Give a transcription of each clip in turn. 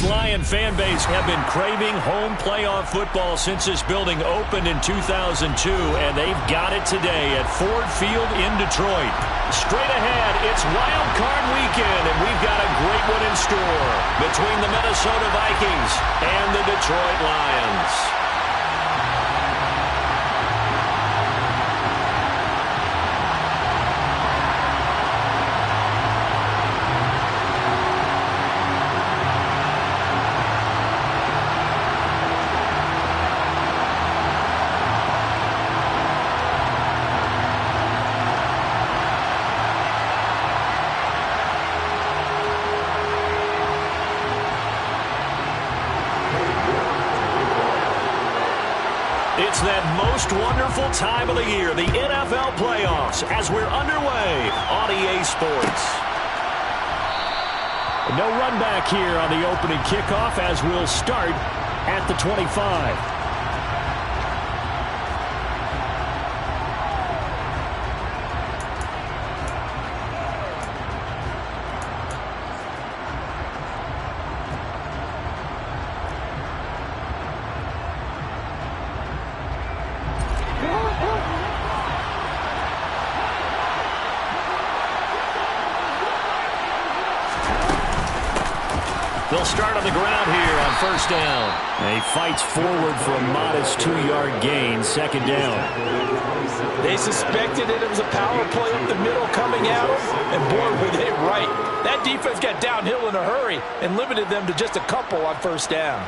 Lion fan base have been craving home playoff football since this building opened in 2002, and they've got it today at Ford Field in Detroit. Straight ahead, it's Wild Card Weekend, and we've got a great one in store between the Minnesota Vikings and the Detroit Lions. It's that most wonderful time of the year, the NFL playoffs, as we're underway on EA Sports. No run back here on the opening kickoff as we'll start at the 25. They'll start on the ground here on first down. And he fights forward for a modest 2-yard gain, second down. They suspected that it was a power play up the middle coming at them, and boy, were they right. That defense got downhill in a hurry and limited them to just a couple on first down.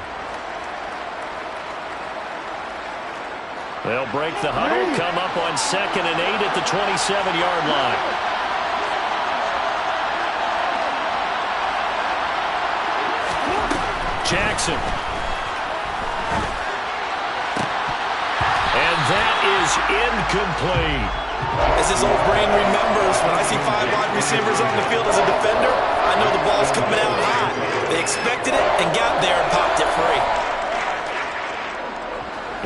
They'll break the huddle, come up on 2nd and 8 at the 27-yard line. Jackson. And that is incomplete. As his old brain remembers, when I see 5 wide receivers on the field as a defender, I know the ball's coming out hot. They expected it and got there and popped it free.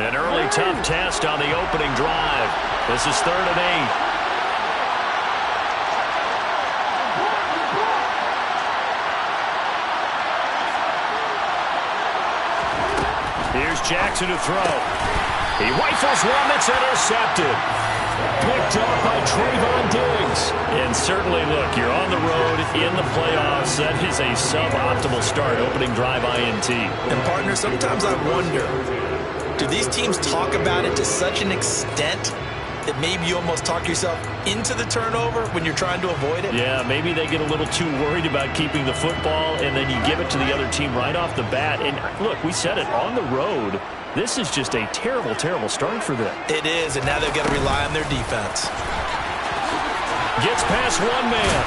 An early tough test on the opening drive. This is 3rd and 8. Here's Jackson to throw. He rifles one that's intercepted. Picked up by Trayvon Diggs. And certainly, look, you're on the road in the playoffs. That is a suboptimal start, opening drive INT. And, partner, sometimes I wonder, do these teams talk about it to such an extent that maybe you almost talk yourself into the turnover when you're trying to avoid it? Yeah, maybe they get a little too worried about keeping the football, and then you give it to the other team right off the bat. And, look, we said it, on the road, this is just a terrible, terrible start for them. It is, and now they've got to rely on their defense. Gets past one man.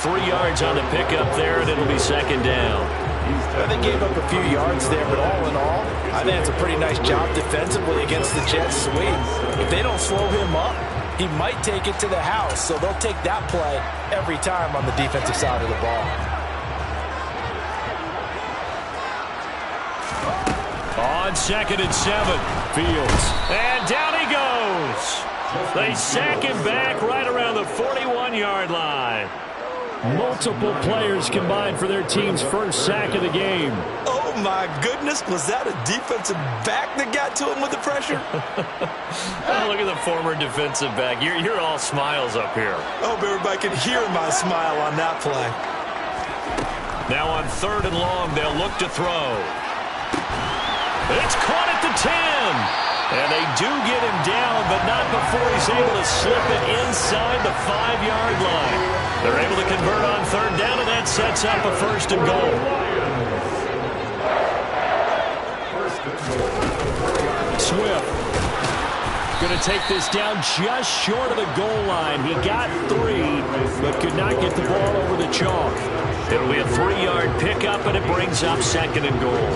3 yards on the pickup there, and it'll be 2nd down. Well, they gave up a few yards there, but all in all, I think it's a pretty nice job defensively against the Jets' swing. If they don't slow him up, he might take it to the house, so they'll take that play every time on the defensive side of the ball. On 2nd and 7, Fields. And down he goes. They sack him back right around the 41-yard line. Multiple players combined for their team's first sack of the game. Oh, my goodness. Was that a defensive back that got to him with the pressure? Oh, look at the former defensive back. You're all smiles up here. I hope everybody can hear my smile on that play. Now on 3rd and long, they'll look to throw. It's caught at the 10. And they do get him down, but not before he's able to slip it inside the 5-yard line. They're able to convert on 3rd down, and that sets up a 1st and goal. Swift going to take this down just short of the goal line. He got 3, but could not get the ball over the chalk. It'll be a 3-yard pickup, and it brings up 2nd and goal.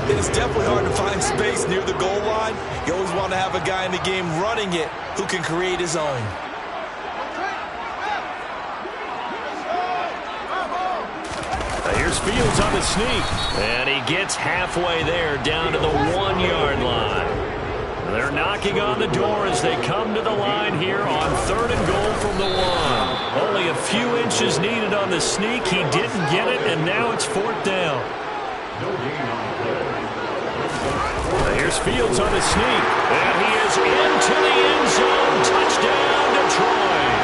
It's definitely hard to find space near the goal line. You always want to have a guy in the game running it who can create his own. Here's Fields on the sneak. And he gets halfway there down to the 1-yard line. They're knocking on the door as they come to the line here on 3rd and goal from the 1. Only a few inches needed on the sneak. He didn't get it, and now it's 4th down. Here's Fields on the sneak, and he is into the end zone. Touchdown, Detroit.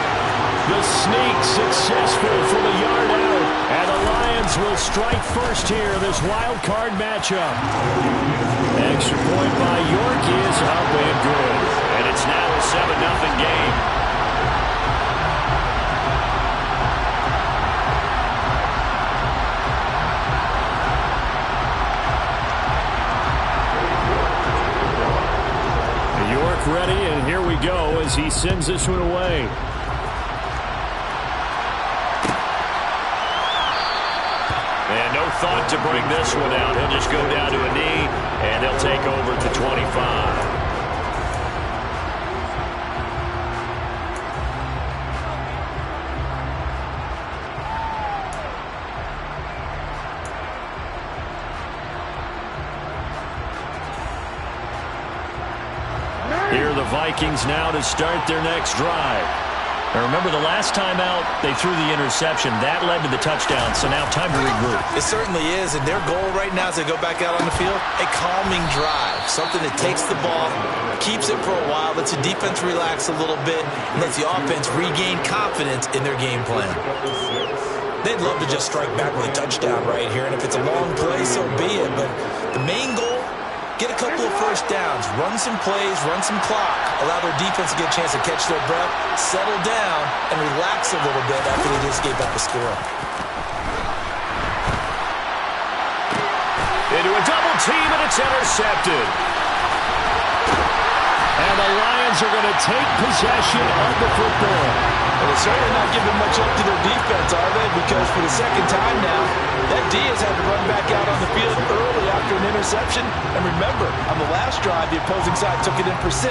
The sneak successful from a yard out, and the Lions will strike first here in this wild card matchup. Extra point by York is up and good, and it's now a 7-0 game. Ready, and here we go as he sends this one away. And no thought to bring this one out. He'll just go down to a knee, and they'll take over at the 25. Here are the Vikings now to start their next drive. Now remember, the last time out, they threw the interception. That led to the touchdown, so now time to regroup. It certainly is, and their goal right now as they go back out on the field, a calming drive. Something that takes the ball, keeps it for a while, lets the defense relax a little bit, and lets the offense regain confidence in their game plan. They'd love to just strike back with a touchdown right here, and if it's a long play, so be it. But the main goal, get a couple of first downs, run some plays, run some clock, allow their defense to get a chance to catch their breath, settle down, and relax a little bit after they just gave up a score. Into a double team, and it's intercepted. And the Lions are going to take possession of the football. And they're certainly not giving much up to their defense, are they? Because for the second time now, that D has had to run back out on the field early after an interception. And remember, on the last drive, the opposing side took it in for 6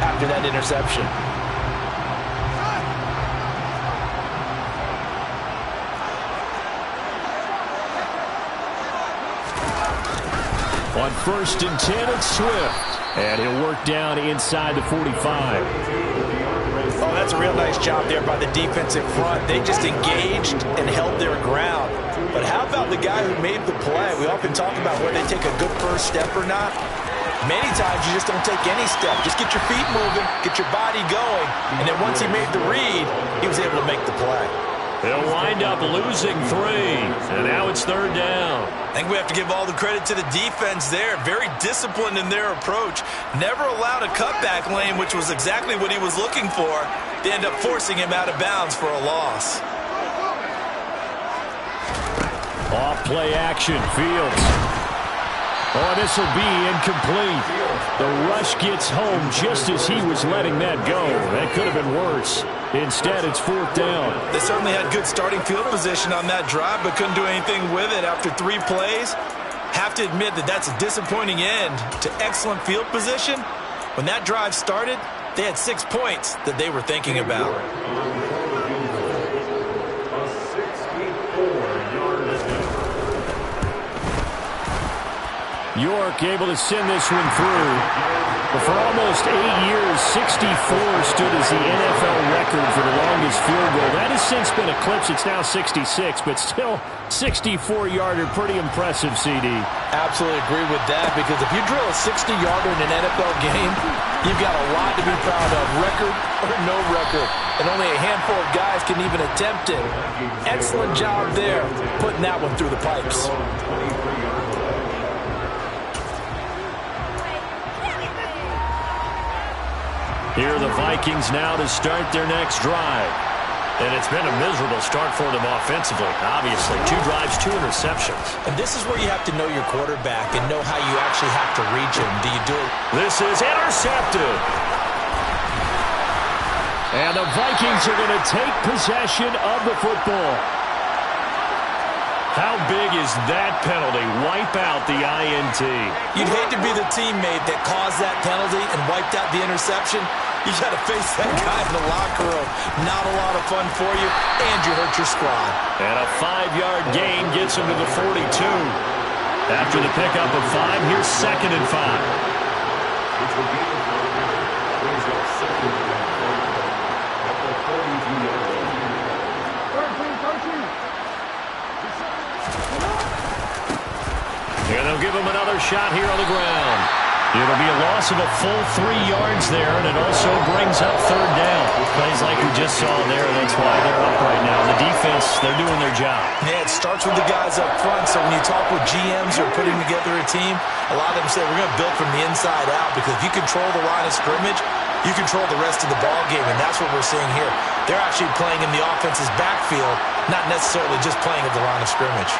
after that interception. On 1st and 10, it's Swift. And he'll work down inside the 45. Oh, that's a real nice job there by the defensive front. They just engaged and held their ground. But how about the guy who made the play? We often talk about whether they take a good first step or not. Many times you just don't take any step. Just get your feet moving, get your body going, and then once he made the read, he was able to make the play. They'll wind up losing 3, and now it's 3rd down. I think we have to give all the credit to the defense there. Very disciplined in their approach. Never allowed a cutback lane, which was exactly what he was looking for. They end up forcing him out of bounds for a loss. Off play action, Fields. Oh, this will be incomplete. The rush gets home just as he was letting that go. That could have been worse. Instead, it's 4th down. They certainly had good starting field position on that drive, but couldn't do anything with it after 3 plays. Have to admit that that's a disappointing end to excellent field position. When that drive started, they had 6 points that they were thinking about. York able to send this one through. But for almost 8 years, 64 stood as the NFL record for the longest field goal. That has since been eclipsed. It's now 66, but still 64-yarder. Pretty impressive, CD. Absolutely agree with that, because if you drill a 60-yarder in an NFL game, you've got a lot to be proud of, record or no record. And only a handful of guys can even attempt it. Excellent job there, putting that one through the pipes. Here are the Vikings now to start their next drive. And it's been a miserable start for them offensively, obviously. 2 drives, 2 interceptions. And this is where you have to know your quarterback and know how you actually have to reach him. Do you do it? This is intercepted. And the Vikings are going to take possession of the football. How big is that penalty? Wipe out the INT. You'd hate to be the teammate that caused that penalty and wiped out the interception. You got to face that guy in the locker room. Not a lot of fun for you, and you hurt your squad. And a 5-yard gain gets him to the 42. After the pickup of 5, here's 2nd and 5. And they'll give him another shot here on the ground. It'll be a loss of a full 3 yards there, and it also brings up third down. Plays like we just saw there, that's why they're up right now. The defense, they're doing their job. Yeah, it starts with the guys up front, so when you talk with GMs who are putting together a team, a lot of them say we're going to build from the inside out, because if you control the line of scrimmage, you control the rest of the ball game, and that's what we're seeing here. They're actually playing in the offense's backfield, not necessarily just playing at the line of scrimmage.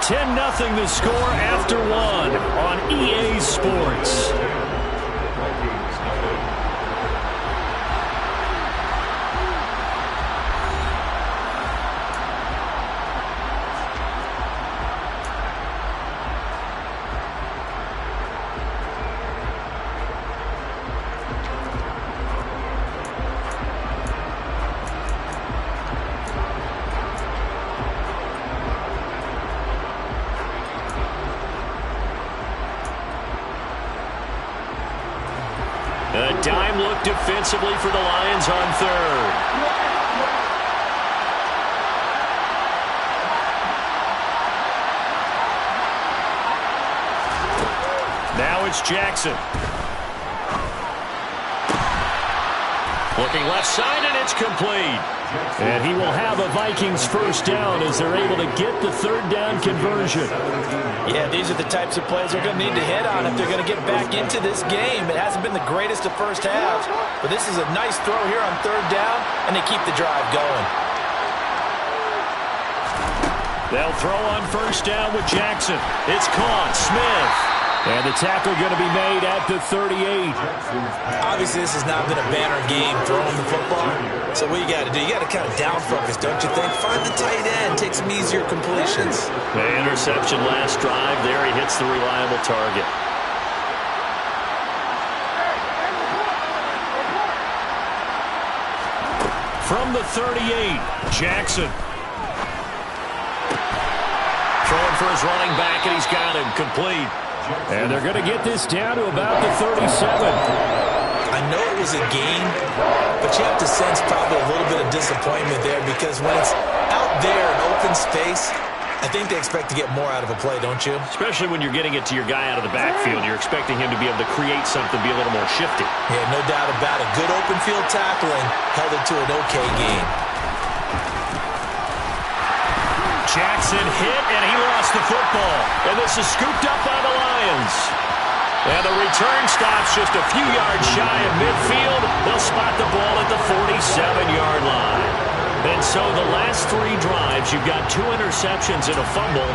10-0 the score after one on EA Sports. A dime look defensively for the Lions on third. Now it's Jackson. Looking left side, and it's complete. And he will have a Vikings first down as they're able to get the third down conversion. Yeah, these are the types of plays they're going to need to hit on if they're going to get back into this game. It hasn't been the greatest of first halves, but this is a nice throw here on third down, and they keep the drive going. They'll throw on first down with Jackson. It's caught. Smith. And the tackle going to be made at the 38. Obviously, this has not been a banner game throwing the football. So what you got to do, you got to kind of down focus, don't you think? Find the tight end, take some easier completions. The interception last drive. There he hits the reliable target. From the 38, Jackson. Throwing for his running back, and he's got him complete. And they're going to get this down to about the 37. I know it was a game, but you have to sense probably a little bit of disappointment there, because when it's out there in open space, I think they expect to get more out of a play, don't you? Especially when you're getting it to your guy out of the backfield. You're expecting him to be able to create something, be a little more shifty. Yeah, no doubt about it. Good open field tackling held it to an okay game. Jackson hit, and he lost the football. And this is scooped up by the Lions. And the return stops just a few yards shy of midfield. They'll spot the ball at the 47-yard line. And so the last 3 drives, you've got 2 interceptions and a fumble.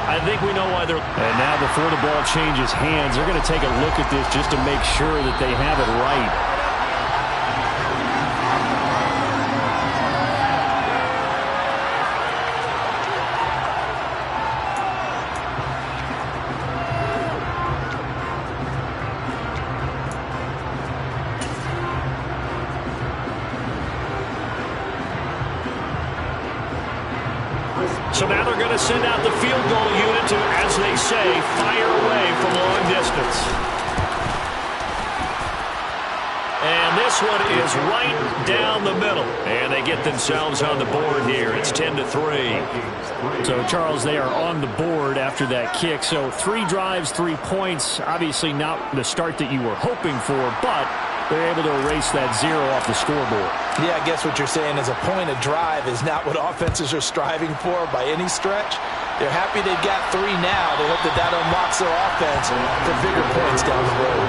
I think we know why they're... And now before the ball changes hands, they're going to take a look at this just to make sure that they have it right. So now they're going to send out the field goal unit to, as they say, fire away from long distance. And this one is right down the middle. And they get themselves on the board here. It's 10-3. So, Charles, they are on the board after that kick. So 3 drives, 3 points. Obviously not the start that you were hoping for, but they're able to erase that 0 off the scoreboard. Yeah, I guess what you're saying is a point of drive is not what offenses are striving for by any stretch. They're happy they've got 3 now. They hope that that unlocks their offense for bigger points down the road.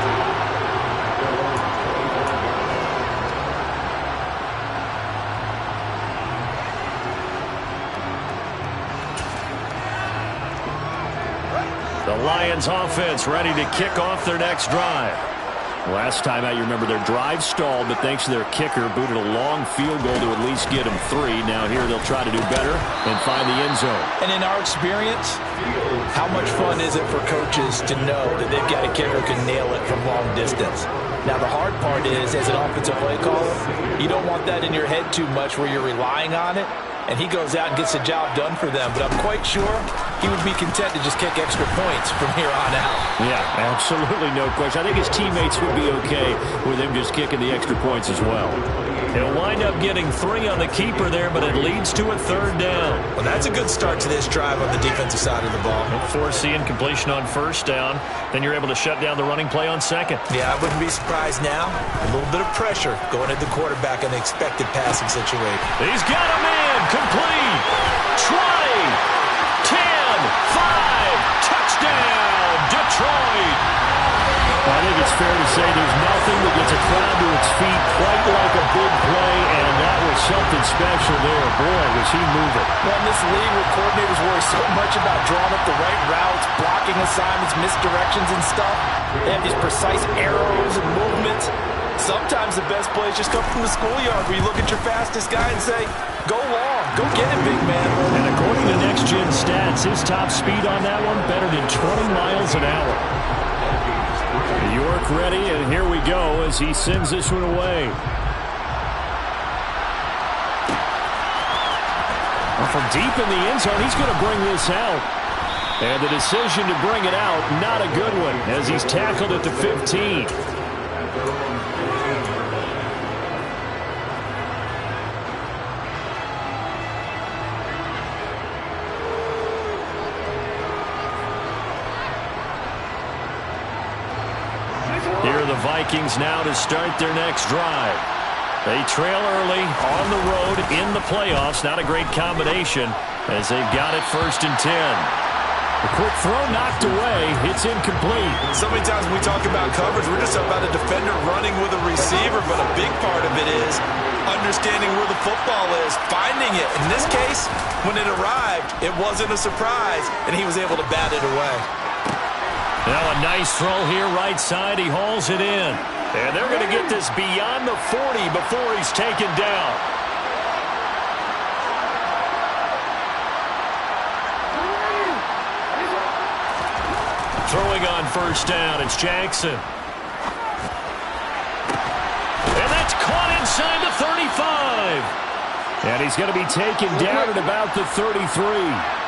The Lions offense ready to kick off their next drive. Last time out, you remember their drive stalled, but thanks to their kicker, booted a long field goal to at least get them 3. Now here they'll try to do better and find the end zone. And in our experience, how much fun is it for coaches to know that they've got a kicker who can nail it from long distance? Now the hard part is, as an offensive play caller, you don't want that in your head too much where you're relying on it, and he goes out and gets the job done for them. But I'm quite sure he would be content to just kick extra points from here on out. Yeah, absolutely no question. I think his teammates would be okay with him just kicking the extra points as well. He'll wind up getting 3 on the keeper there, but it leads to a 3rd down. Well, that's a good start to this drive on the defensive side of the ball. Force the incompletion on 1st down. Then you're able to shut down the running play on 2nd. Yeah, I wouldn't be surprised now. A little bit of pressure going at the quarterback in the expected passing situation. He's got a man. Complete. 20. 10. 5. Touchdown. Detroit. I think it's fair to say there's nothing that gets a crowd to its feet quite like a big play, and that was something special there. Boy, was he moving. Well, in this league where coordinators worry so much about drawing up the right routes, blocking assignments, misdirections and stuff, they have these precise arrows and movements. Sometimes the best plays just come from the schoolyard where you look at your fastest guy and say, go long, go get it, big man. And according to Next Gen Stats, his top speed on that one better than 20 miles an hour. York ready, and here we go as he sends this one away. Well, from deep in the end zone, he's going to bring this out. And the decision to bring it out, not a good one, as he's tackled at the 15. Here are the Vikings now to start their next drive. They trail early on the road in the playoffs. Not a great combination as they've got it 1st and 10. A quick throw knocked away. It's incomplete. So many times when we talk about coverage, we're just about a defender running with a receiver, but a big part of it is understanding where the football is, finding it. In this case, when it arrived, it wasn't a surprise, and he was able to bat it away. Now a nice throw here right side. He hauls it in. And they're going to get this beyond the 40 before he's taken down. Throwing on 1st down, it's Jackson. And that's caught inside the 35. And he's going to be taken down at about the 33.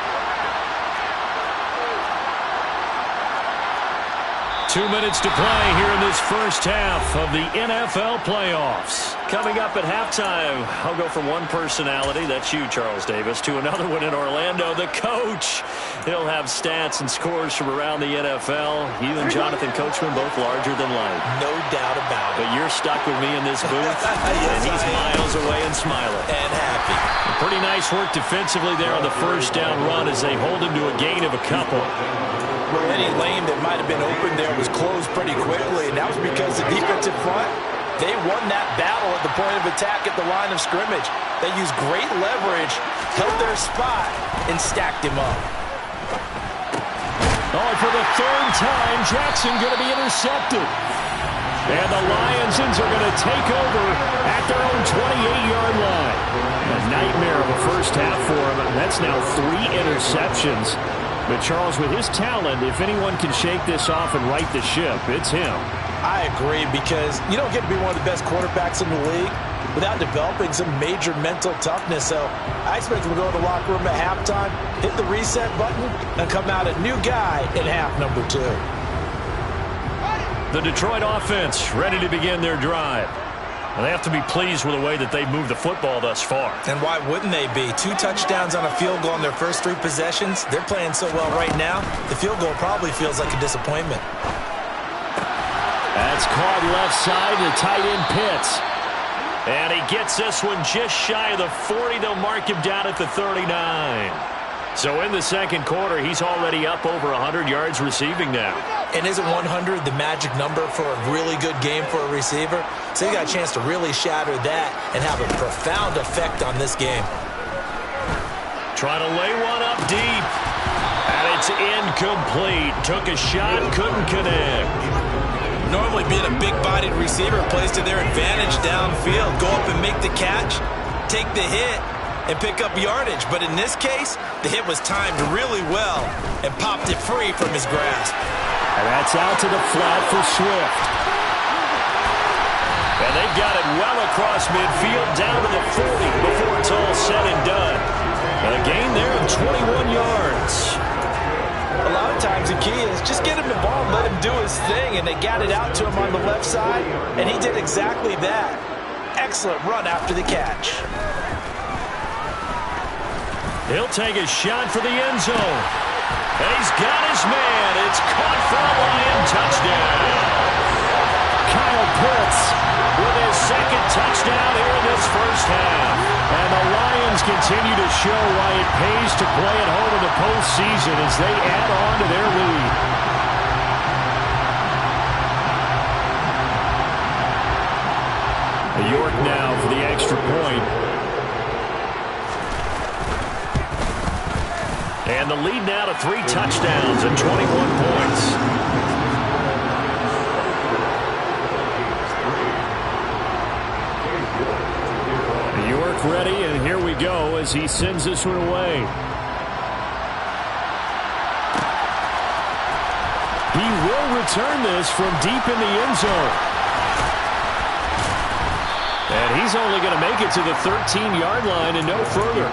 2 minutes to play here in this 1st half of the NFL playoffs. Coming up at halftime, I'll go from one personality, that's you, Charles Davis, to another one in Orlando, the coach. He'll have stats and scores from around the NFL. You and Jonathan Coachman both larger than life. No doubt about it. But you're stuck with me in this booth, yes, and he's miles away and smiling. And happy. Pretty nice work defensively there on the 1st down run as they hold him to a gain of a couple. Any lane that might have been open there was closed pretty quickly, and that was because the defensive front, they won that battle at the point of attack at the line of scrimmage. They used great leverage, held their spot, and stacked him up. Oh, for the 3rd time, Jackson going to be intercepted. And the Lions are going to take over at their own 28-yard line. A nightmare of a 1st half for him. That's now 3 interceptions. But, Charles, with his talent, if anyone can shake this off and right the ship, it's him. I agree, because you don't get to be one of the best quarterbacks in the league without developing some major mental toughness. So I expect him to go to the locker room at halftime, hit the reset button, and come out a new guy in half number 2. The Detroit offense ready to begin their drive. And they have to be pleased with the way that they've moved the football thus far. And why wouldn't they be? 2 touchdowns on a field goal in their first 3 possessions. They're playing so well right now, the field goal probably feels like a disappointment. That's caught left side to tight end Pitts. And he gets this one just shy of the 40. They'll mark him down at the 39. So in the 2nd quarter, he's already up over 100 yards receiving now. And isn't 100 the magic number for a really good game for a receiver? So you got a chance to really shatter that and have a profound effect on this game. Trying to lay one up deep. And it's incomplete. Took a shot, couldn't connect. Normally being a big-bodied receiver plays to their advantage downfield. Go up and make the catch, take the hit, and pick up yardage. But in this case, the hit was timed really well and popped it free from his grasp. And that's out to the flat for Swift. And they've got it well across midfield, down to the 40 before it's all said and done. A gain there of 21 yards. key is just get him the ball and let him do his thing, and they got it out to him on the left side, and he did exactly that. Excellent run after the catch. He'll take a shot for the end zone. And he's got his man. It's caught for a Lion touchdown. Kyle Pitts with his second touchdown here in this first half. And the Lions continue to show why it pays to play at home in the postseason as they add on to their lead. York now for the extra point. And the lead now to 3 touchdowns and 21 points. York ready, and here we go as he sends this one away. He will return this from deep in the end zone. And he's only going to make it to the 13-yard line and no further.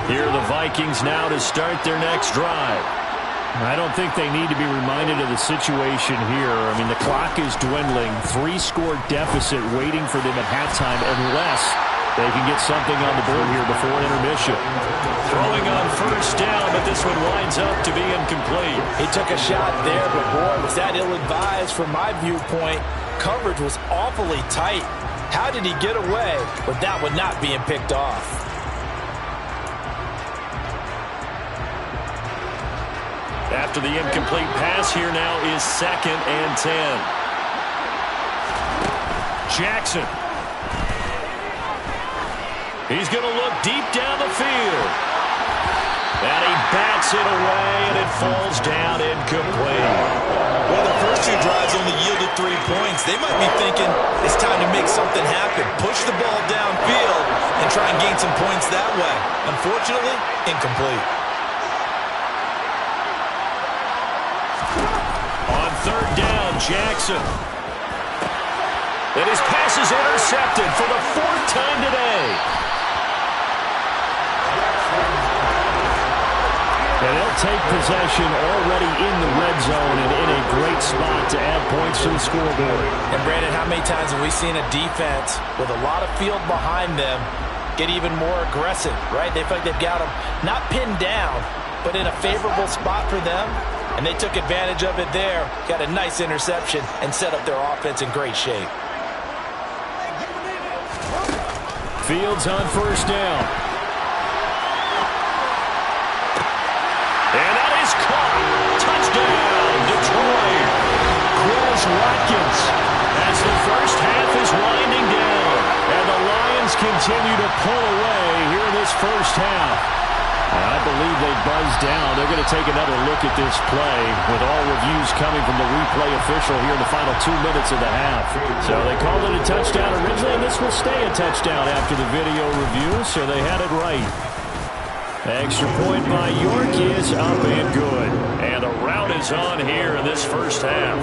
Here are the Vikings now to start their next drive. I don't think they need to be reminded of the situation here. I mean, the clock is dwindling. 3-score deficit waiting for them at halftime unless they can get something on the board here before intermission. Throwing on first down, but this one winds up to be incomplete. He took a shot there, but boy, was that ill-advised from my viewpoint. Coverage was awfully tight. How did he get away with that one not being picked off? After the incomplete pass, here now is 2nd and 10. Jackson. He's going to look deep down the field. And he bats it away, and it falls down incomplete. Well, the first 2 drives only yielded 3 points. They might be thinking it's time to make something happen. Push the ball downfield and try and gain some points that way. Unfortunately, incomplete. On 3rd down, Jackson. And his pass is intercepted for the 4th time today. And they'll take possession already in the red zone and in a great spot to add points to the scoreboard. And Brandon, how many times have we seen a defense with a lot of field behind them get even more aggressive, right? They feel like they've got them not pinned down, but in a favorable spot for them. And they took advantage of it there, got a nice interception, and set up their offense in great shape. Fields on first down. And that is caught. Touchdown, Detroit. Quez Watkins as the first half is winding down. And the Lions continue to pull away here in this first half. And I believe they buzzed down. They're going to take another look at this play with all reviews coming from the replay official here in the final 2 minutes of the half. So they called it a touchdown originally, and this will stay a touchdown after the video review, so they had it right. Extra point by York is up and good. And the rout is on here in this first half.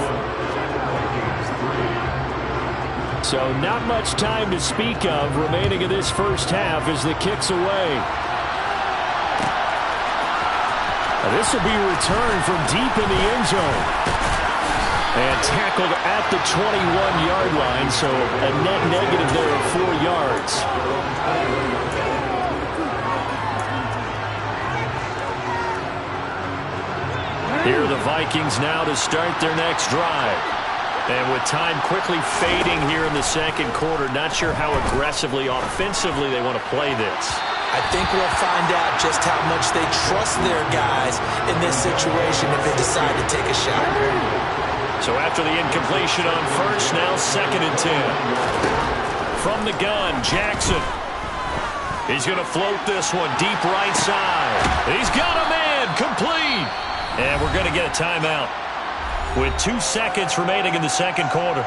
So not much time to speak of remaining in this first half as the kick's away. This will be returned from deep in the end zone. And tackled at the 21-yard line, so a net negative there of 4 yards. Here are the Vikings now to start their next drive. And with time quickly fading here in the second quarter, not sure how aggressively, offensively they want to play this. I think we'll find out just how much they trust their guys in this situation if they decide to take a shot. So after the incompletion on first, now 2nd and 10. From the gun, Jackson. He's going to float this one deep right side. He's got a man, complete. And we're going to get a timeout with 2 seconds remaining in the second quarter.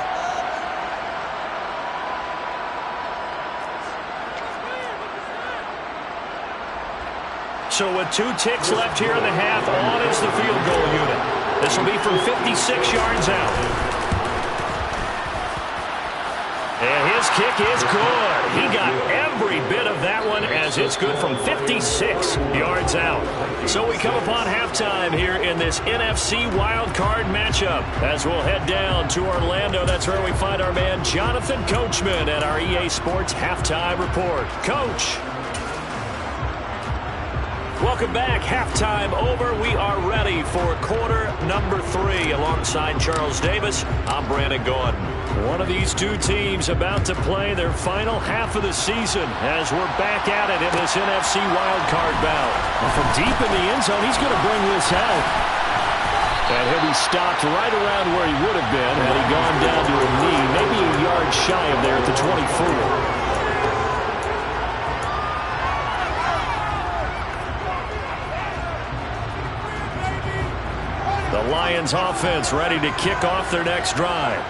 So with 2 ticks left here in the half, on is the field goal unit. This will be from 56 yards out. And his kick is good. He got every bit of that one as it's good from 56 yards out. So we come upon halftime here in this NFC wildcard matchup as we'll head down to Orlando. That's where we find our man Jonathan Coachman at our EA Sports Halftime Report. Coach. Welcome back. Halftime over. We are ready for quarter number 3. Alongside Charles Davis, I'm Brandon Gaudin. One of these two teams about to play their final half of the season as we're back at it in this NFC wildcard bout. And from deep in the end zone, he's going to bring this out. And he'll be stopped right around where he would have been had he gone down to a knee, maybe a yard shy of there at the 24. The Lions offense ready to kick off their next drive.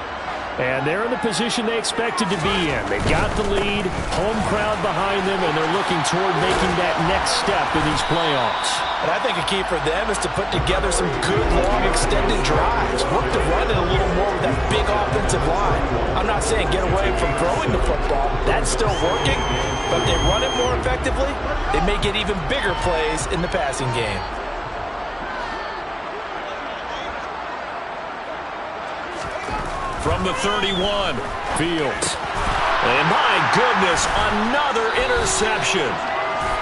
And they're in the position they expected to be in. They've got the lead, home crowd behind them, and they're looking toward making that next step in these playoffs. And I think a key for them is to put together some good, long, extended drives. Work the run a little more with that big offensive line. I'm not saying get away from throwing the football. That's still working. But if they run it more effectively, they may get even bigger plays in the passing game. From the 31, Fields. And my goodness, another interception.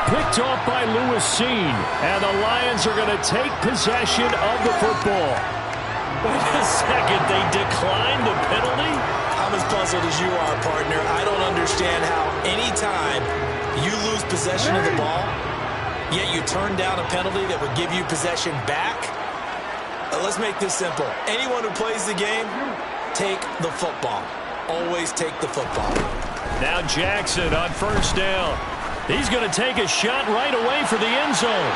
Picked off by Lewis Seen. And the Lions are going to take possession of the football. Wait a second, they declined the penalty? I'm as puzzled as you are, partner. I don't understand how any time you lose possession of the ball, yet you turn down a penalty that would give you possession back. Let's make this simple. Anyone who plays the game, take the football. Always take the football. Now Jackson on first down. He's going to take a shot right away for the end zone.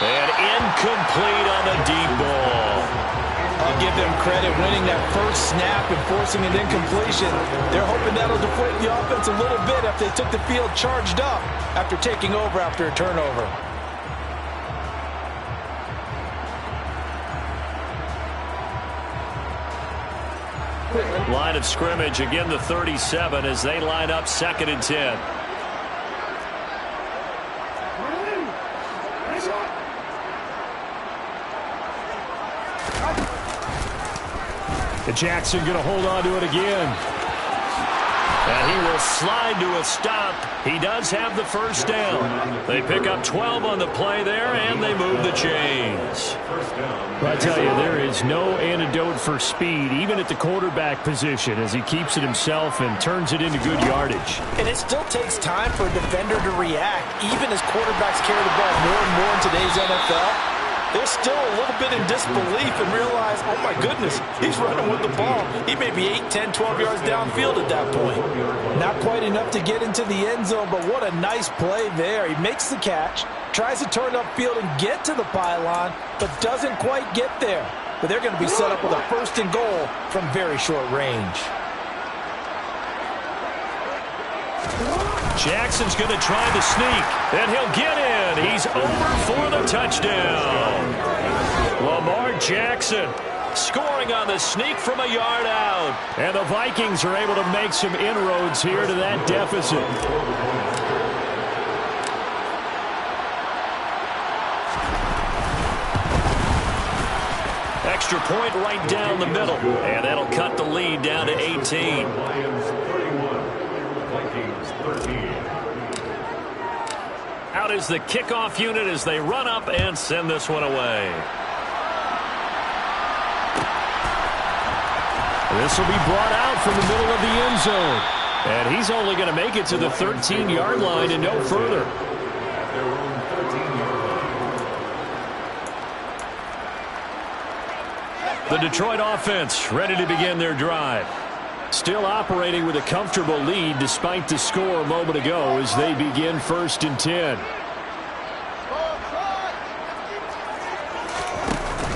And incomplete on the deep ball. I'll give them credit winning that first snap and forcing an incompletion. They're hoping that'll deflate the offense a little bit if they took the field charged up after taking over after a turnover. Line of scrimmage, again the 37 as they line up 2nd and 10. And Jackson going to hold on to it again. And he will slide to a stop. He does have the first down. They pick up 12 on the play there, and they move the chains. I tell you, there is no antidote for speed, even at the quarterback position, as he keeps it himself and turns it into good yardage. And it still takes time for a defender to react, even as quarterbacks carry the ball more and more in today's NFL. They're still a little bit in disbelief and realize, oh my goodness, he's running with the ball. He may be 8, 10, 12 yards downfield at that point. Not quite enough to get into the end zone, but what a nice play there. He makes the catch, tries to turn upfield and get to the pylon, but doesn't quite get there. But they're going to be set up with a 1st and goal from very short range. Jackson's going to try the sneak, and he'll get in. He's over for the touchdown. Lamar Jackson scoring on the sneak from a yard out. And the Vikings are able to make some inroads here to that deficit. Extra point right down the middle, and that'll cut the lead down to 18. Out is the kickoff unit as they run up and send this one away. This will be brought out from the middle of the end zone. And he's only going to make it to the 13-yard line and no further. The Detroit offense ready to begin their drive. Still operating with a comfortable lead despite the score a moment ago as they begin 1st and 10.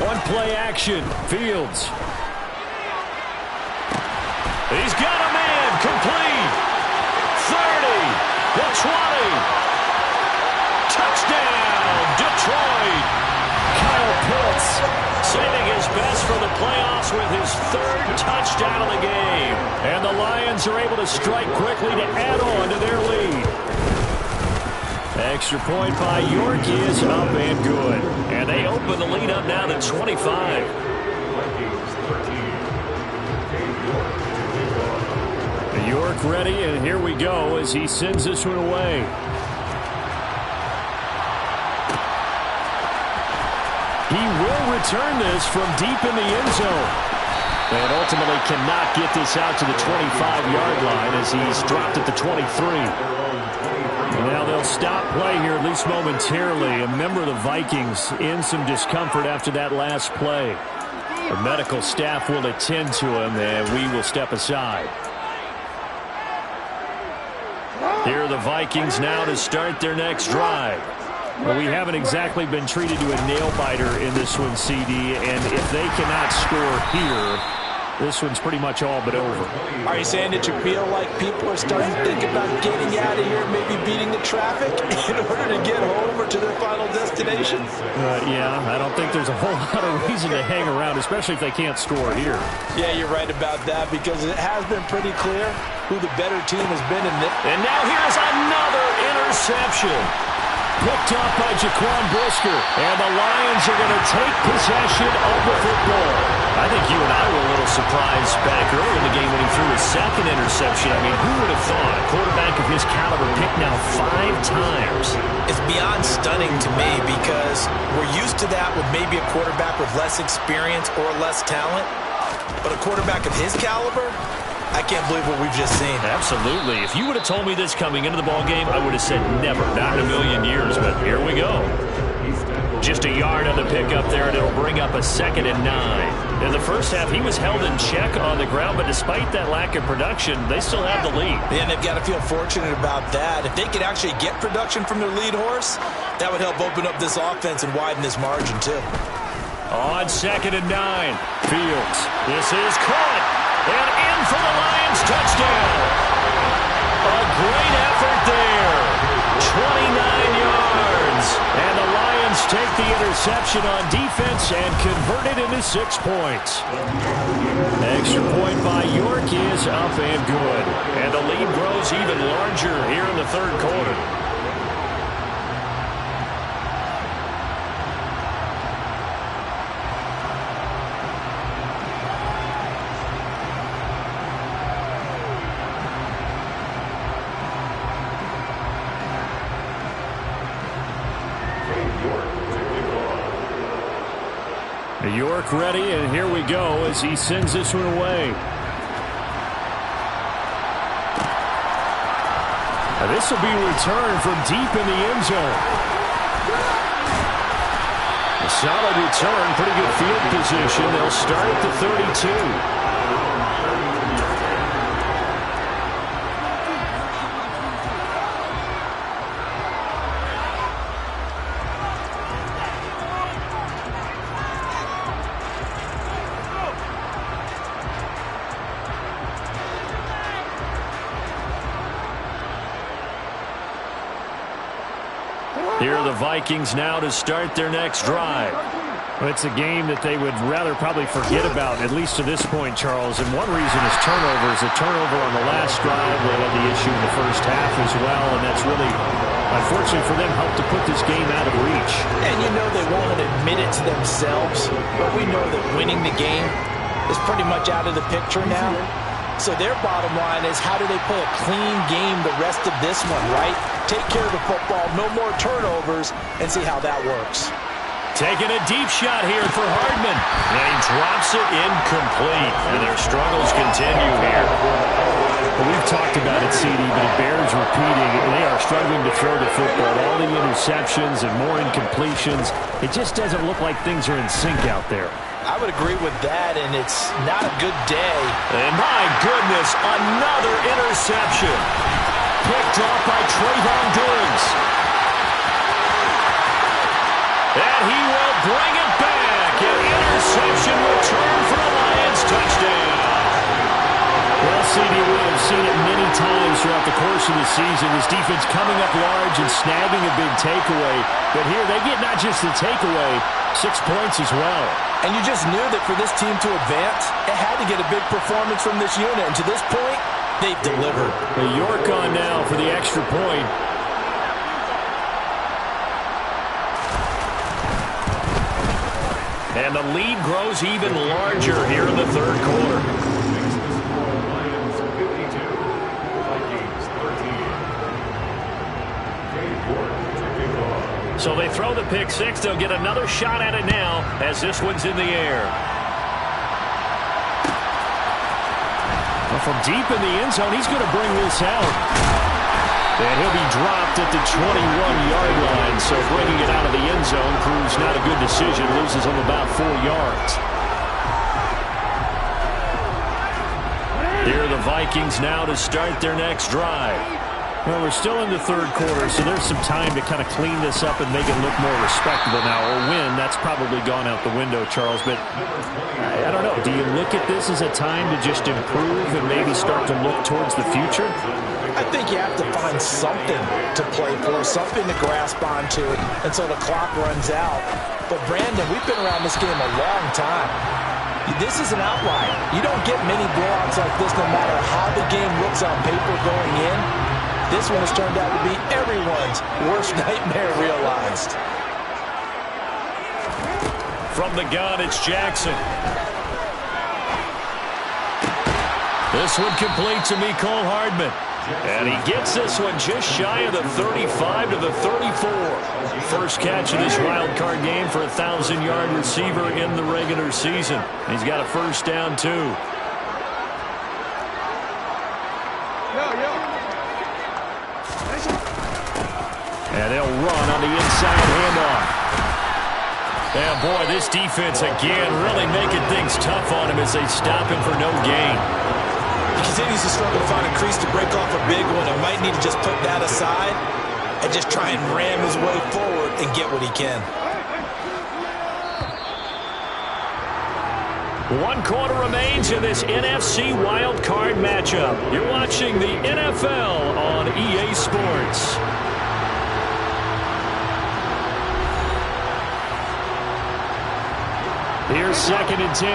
One play action. Fields. He's got a man. Complete. 30. The 20. Touchdown. for the playoffs with his third touchdown of the game. And the Lions are able to strike quickly to add on to their lead. Extra point by York is up and good. And they open the lead up now to 25. York ready, and here we go as he sends this one away. He will return this from deep in the end zone. And ultimately cannot get this out to the 25-yard line as he's dropped at the 23. Now they'll stop play here, at least momentarily. A member of the Vikings in some discomfort after that last play. The medical staff will attend to him, and we will step aside. Here are the Vikings now to start their next drive. Well, we haven't exactly been treated to a nail-biter in this one, CD, and if they cannot score here, this one's pretty much all but over. Are you saying that you feel like people are starting to think about getting out of here, maybe beating the traffic in order to get home or to their final destination? Yeah, I don't think there's a whole lot of reason to hang around, especially if they can't score here. Yeah, you're right about that because it has been pretty clear who the better team has been in this. And now here's another interception. Picked up by Jaquan Brisker. And the Lions are going to take possession of the football. I think you and I were a little surprised back early in the game when he threw his second interception. I mean, who would have thought a quarterback of his caliber picked now 5 times? It's beyond stunning to me because we're used to that with maybe a quarterback with less experience or less talent. But a quarterback of his caliber, I can't believe what we've just seen. Absolutely. If you would have told me this coming into the ballgame, I would have said never, not in a million years. But here we go. Just a yard on the pickup there, and it'll bring up a 2nd and 9. In the first half, he was held in check on the ground, but despite that lack of production, they still have the lead. And they've got to feel fortunate about that. If they could actually get production from their lead horse, that would help open up this offense and widen this margin, too. On 2nd and 9, Fields. This is caught. And in for the Lions touchdown. A great effort there. 29 yards. And the Lions take the interception on defense and convert it into 6 points. Extra point by York is up and good. And the lead grows even larger here in the third quarter. York ready, and here we go as he sends this one away. Now this will be returned from deep in the end zone. A solid return, pretty good field position. They'll start at the 32. Here are the Vikings now to start their next drive. Well, it's a game that they would rather probably forget about, at least to this point, Charles. And one reason is turnovers. A turnover on the last drive. They had the issue in the first half as well, and that's really, unfortunately for them, helped to put this game out of reach. And you know they won't admit it to themselves, but we know that winning the game is pretty much out of the picture now. So their bottom line is, how do they play a clean game the rest of this one, right? Take care of the football, no more turnovers, and see how that works. Taking a deep shot here for Hardman. And he drops it incomplete. And their struggles continue here. Well, we've talked about it, CD, but it bears repeating. They are struggling to throw the football. All the interceptions and more incompletions. It just doesn't look like things are in sync out there. I would agree with that, and it's not a good day. And my goodness, another interception. Picked off by Trayvon Diggs. And he will bring it back. An interception return for the Lions touchdown. Well, CD, we have seen it many times throughout the course of the season. This defense coming up large and snagging a big takeaway. But here they get not just the takeaway, 6 points as well. And you just knew that for this team to advance, it had to get a big performance from this unit. And to this point, they've delivered. York on now for the extra point. And the lead grows even larger here in the third quarter. So they throw the pick six. They'll get another shot at it now as this one's in the air. Well, from deep in the end zone, he's going to bring this out. And he'll be dropped at the 21-yard line. So bringing it out of the end zone proves not a good decision. Loses him about 4 yards. Here are the Vikings now to start their next drive. Well, we're still in the third quarter, so there's some time to kind of clean this up and make it look more respectable now. Or win, that's probably gone out the window, Charles. But I don't know. Do you look at this as a time to just improve and maybe start to look towards the future? I think you have to find something to play for, something to grasp onto until the clock runs out. But, Brandon, we've been around this game a long time. This is an outlier. You don't get many blowouts like this no matter how the game looks on paper going in. This one has turned out to be everyone's worst nightmare realized. From the gun, it's Jackson. This one complete to Mecole Hardman. And he gets this one just shy of the 35 to the 34. First catch of this wild card game for a 1,000-yard receiver in the regular season. He's got a first down, too. And they'll run on the inside handoff. And, boy, this defense, again, really making things tough on him as they stop him for no gain. He continues to struggle to find a crease to break off a big one and might need to just put that aside and just try and ram his way forward and get what he can. 1 quarter remains in this NFC wild card matchup. You're watching the NFL on EA Sports. Here's 2nd and 10.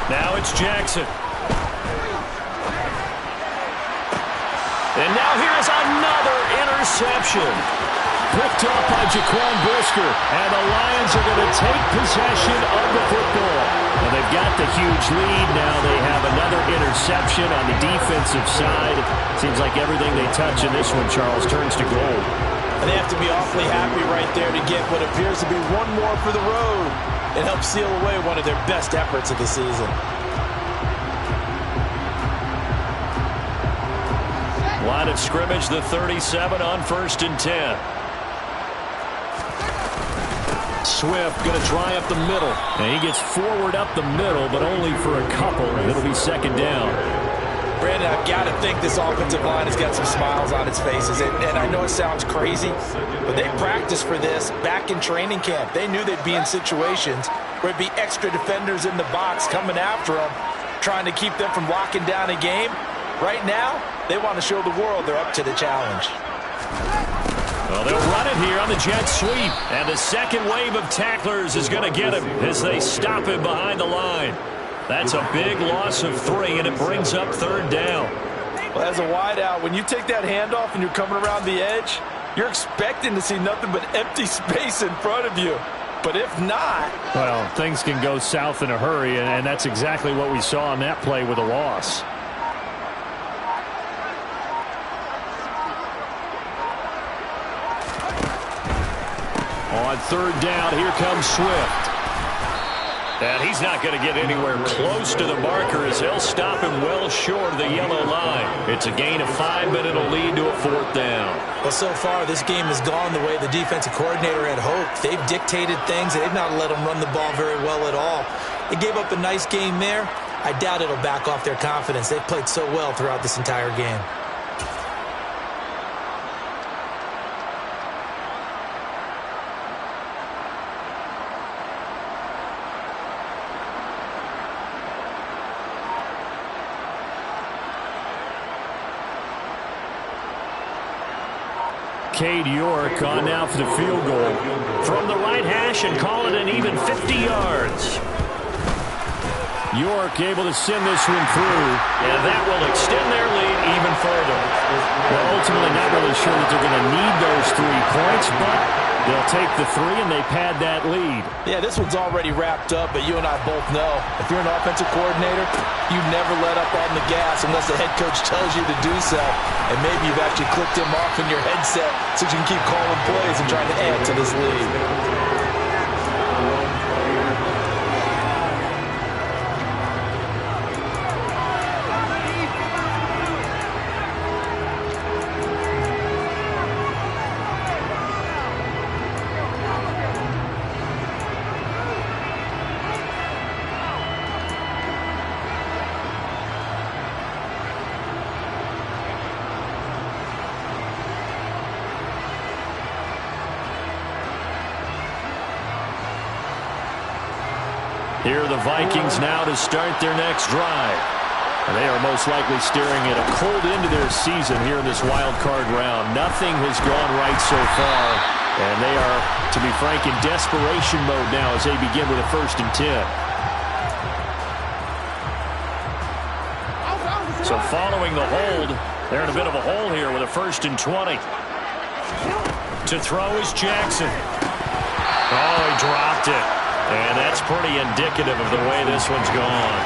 Now it's Jackson. And now here's another interception. Picked up by Jaquan Brisker. And the Lions are going to take possession of the football. Well, they've got the huge lead. Now they have another interception on the defensive side. Seems like everything they touch in this one, Charles, turns to gold. And they have to be awfully happy right there to get what appears to be one more for the road. It helps seal away one of their best efforts of the season. Line of scrimmage, the 37 on 1st and 10. Swift going to try up the middle. And he gets forward up the middle, but only for a couple. It'll be 2nd down. Brandon, I've got to think this offensive line has got some smiles on its faces. And I know it sounds crazy, but they practiced for this back in training camp. They knew they'd be in situations where it'd be extra defenders in the box coming after them, trying to keep them from locking down a game. Right now, they want to show the world they're up to the challenge. Well, they'll run it here on the jet sweep. And the second wave of tacklers is going to get him as they stop him behind the line. That's a big loss of 3, and it brings up 3rd down. Well, as a wideout, when you take that handoff and you're coming around the edge, you're expecting to see nothing but empty space in front of you. But if not... Well, things can go south in a hurry, and that's exactly what we saw on that play with a loss. On 3rd down, here comes Swift. And he's not going to get anywhere close to the marker as they'll stop him well short of the yellow line. It's a gain of 5, but it'll lead to a 4th down. Well, so far, this game has gone the way the defensive coordinator had hoped. They've dictated things. They've not let them run the ball very well at all. They gave up a nice game there. I doubt it'll back off their confidence. They've played so well throughout this entire game. Cade York on now for the field goal from the right hash and call it an even 50 yards. York able to send this one through, and that will extend their lead even further. Well, ultimately not really sure that they're going to need those 3 points, but they'll take the 3 and they pad that lead. Yeah, this one's already wrapped up, but you and I both know if you're an offensive coordinator, you never let up on the gas unless the head coach tells you to do so. And maybe you've actually clicked him off in your headset so you can keep calling plays and trying to add to this lead. Here are the Vikings now to start their next drive. And they are most likely staring at a cold end to their season here in this wild card round. Nothing has gone right so far. And they are, to be frank, in desperation mode now as they begin with a 1st and 10. So following the hold, they're in a bit of a hole here with a 1st and 20. To throw is Jackson. Oh, he dropped it. And that's pretty indicative of the way this one's gone.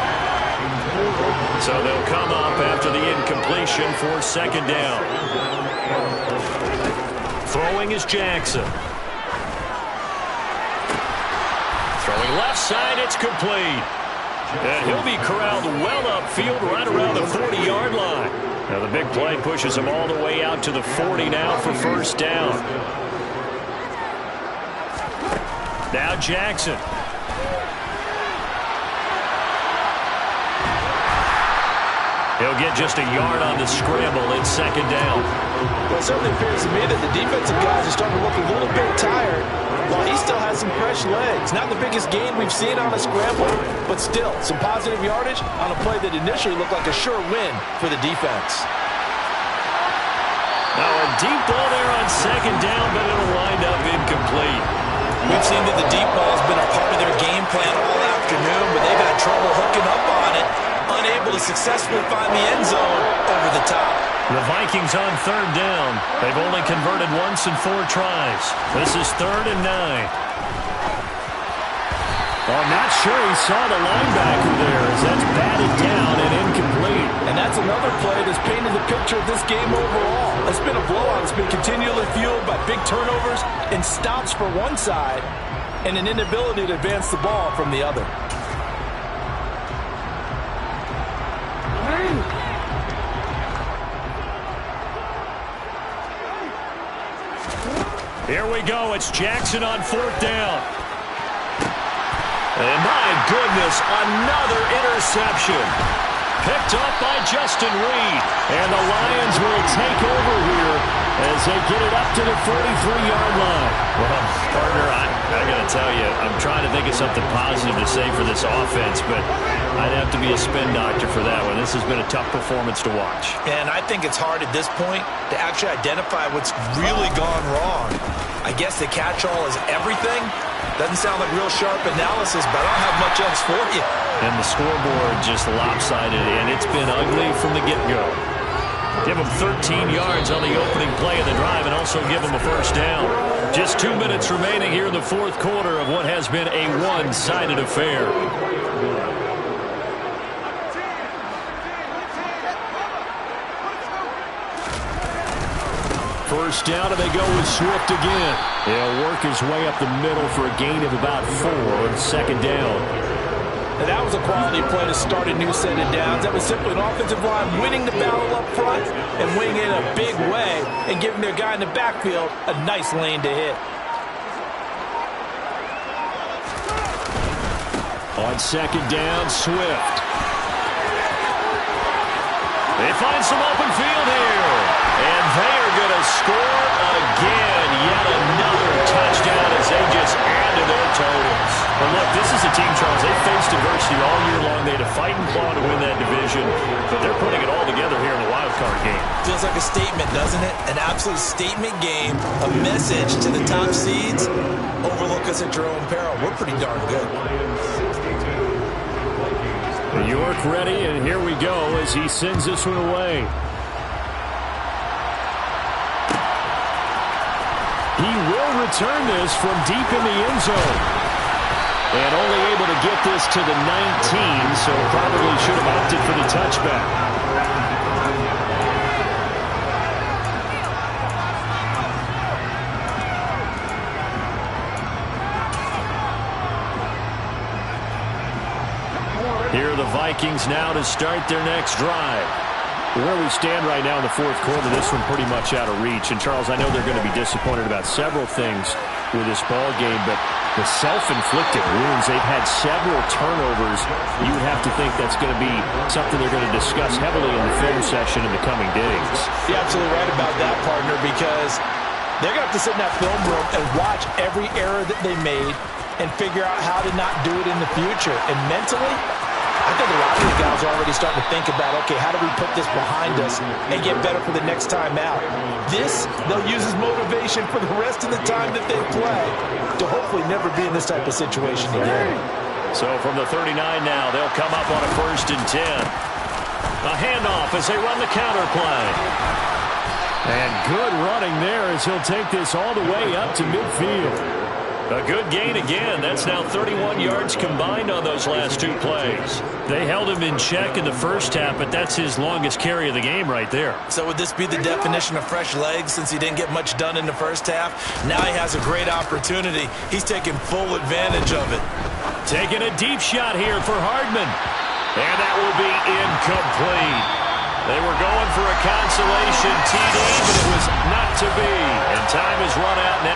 So they'll come up after the incompletion for 2nd down. Throwing is Jackson. Throwing left side, it's complete. And he'll be corralled well upfield right around the 40-yard line. Now the big play pushes him all the way out to the 40 now for 1st down. Now Jackson. He'll get just a yard on the scramble in 2nd down. Well, it certainly appears to me that the defensive guys are starting to look a little bit tired while he still has some fresh legs. Not the biggest gain we've seen on a scramble, but still some positive yardage on a play that initially looked like a sure win for the defense. Now a deep ball there on 2nd down, but it'll wind up incomplete. We've seen that the deep ball has been a part of their game plan all afternoon, but they've had trouble hooking up on it, unable to successfully find the end zone over the top. The Vikings on 3rd down. They've only converted once in 4 tries. This is 3rd and 9. Well, I'm not sure he saw the linebacker there as that's batted down and incomplete. And that's another play that's painted the picture of this game overall. It's been a blowout. It's been continually fueled by big turnovers and stops for one side and an inability to advance the ball from the other. Here we go. It's Jackson on 4th down. And my goodness, another interception. Picked up by Justin Reed. And the Lions will take over here as they get it up to the 43-yard line. Well, partner, I got to tell you, I'm trying to think of something positive to say for this offense, but I'd have to be a spin doctor for that one. This has been a tough performance to watch. And I think it's hard at this point to actually identify what's really gone wrong. I guess the catch-all is everything. Doesn't sound like real sharp analysis, but I don't have much else for you. And the scoreboard just lopsided, and it's been ugly from the get-go. Give them 13 yards on the opening play of the drive and also give them a 1st down. Just 2 minutes remaining here in the 4th quarter of what has been a one-sided affair. First down, and they go with Swift again. He'll work his way up the middle for a gain of about 4 on 2nd down. And that was a quality play to start a new set of downs. That was simply an offensive line winning the battle up front and winning it in a big way and giving their guy in the backfield a nice lane to hit. On 2nd down, Swift. They find some open field here. And they are going to score again. Yet another touchdown as they just add to their totals. But look, this is a team, Charles, they faced adversity all year long. They had to fight and claw to win that division. But they're putting it all together here in the wild card game. Feels like a statement, doesn't it? An absolute statement game, a message to the top seeds. Overlook us at your own peril. We're pretty darn good. York ready, and here we go as he sends this one away. He will return this from deep in the end zone. And only able to get this to the 19, so probably should have opted for the touchback. Here are the Vikings now to start their next drive. Where we stand right now in the fourth quarter, this one pretty much out of reach. And, Charles, I know they're going to be disappointed about several things with this ball game, but the self-inflicted wounds, they've had several turnovers. You would have to think that's going to be something they're going to discuss heavily in the film session in the coming days. You're absolutely right about that, partner, because they're going to have to sit in that film room and watch every error that they made and figure out how to not do it in the future. And mentally, I think a lot of these guys are already starting to think about, okay, how do we put this behind us and get better for the next time out? This, they'll use as motivation for the rest of the time that they play to hopefully never be in this type of situation again. So from the 39 now, they'll come up on a 1st and 10. A handoff as they run the counter play. And good running there as he'll take this all the way up to midfield. A good gain again. That's now 31 yards combined on those last two plays. They held him in check in the first half, but that's his longest carry of the game right there. So would this be the definition of fresh legs since he didn't get much done in the first half? Now he has a great opportunity. He's taking full advantage of it. Taking a deep shot here for Hardman. And that will be incomplete. They were going for a consolation TD, but it was not to be. And time is run out now.